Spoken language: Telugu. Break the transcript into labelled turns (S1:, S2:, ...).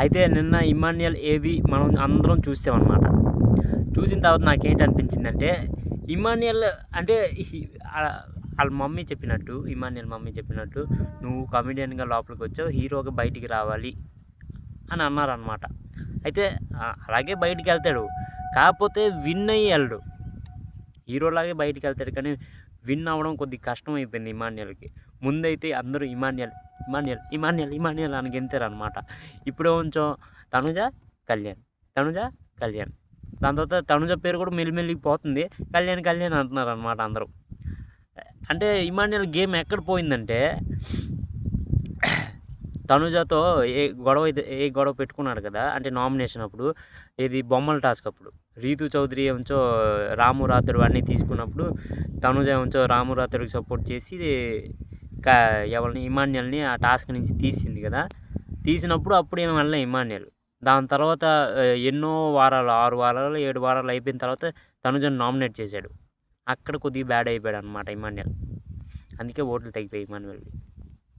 S1: అయితే నిన్న ఇమాన్యుయల్ ఏవి మనం అందరం చూసామన్నమాట. చూసిన తర్వాత నాకేంటి అనిపించిందంటే, ఇమాన్యుయల్ అంటే వాళ్ళ మమ్మీ చెప్పినట్టు, ఇమాన్యుయల్ మమ్మీ చెప్పినట్టు, నువ్వు కమెడియన్గా లోపలికి వచ్చావు, హీరోగా బయటికి రావాలి అని అన్నారనమాట. అయితే అలాగే బయటికి వెళ్తాడు, కాకపోతే విన్ అయ్యి వెళ్ళడు. హీరోలాగే బయటికి వెళ్తాడు కానీ విన్ అవ్వడం కొద్దిగా కష్టం అయిపోయింది ఇమాన్యుయల్కి. ముందైతే అందరూ ఇమాన్యుయల్ ఇమాన్యుయల్ ఇమాన్యుయల్ ఇమాన్యుయల్ అని గెంతారు అనమాట. ఇప్పుడు కొంచెం తనుజ కళ్యాణ్, తనుజ కళ్యాణ్, దాని తర్వాత తనుజ పేరు కూడా మెల్లిమెల్లికి పోతుంది, కళ్యాణ్ కళ్యాణ్ అంటున్నారు అనమాట అందరూ. అంటే ఇమాన్యుయల్ గేమ్ ఎక్కడ పోయిందంటే, తనుజతో ఏ గొడవ పెట్టుకున్నాడు కదా, అంటే నామినేషన్ అప్పుడు, ఇది బొమ్మల టాస్క్ అప్పుడు రీతు చౌదరి ఏమంచో రాము రాత్రుడు అన్నీ తీసుకున్నప్పుడు తనుజ ఏమంచో రాము రాత్రుడికి సపోర్ట్ చేసి ఎవరిని ఇమాన్యుయల్ని ఆ టాస్క్ నుంచి తీసింది కదా. తీసినప్పుడు అప్పుడు ఏమి వెళ్ళలే ఇమాన్యుయల్. దాని తర్వాత ఎన్నో వారాలు 6 వారాలు 7 వారాలు అయిపోయిన తర్వాత తనుజను నామినేట్ చేశాడు. అక్కడ కొద్దిగా బ్యాడ్ అయిపోయాడు అనమాట ఇమాన్యుయల్. అందుకే ఓట్లు తగ్గిపోయాయి ఇమాన్యుయల్వి.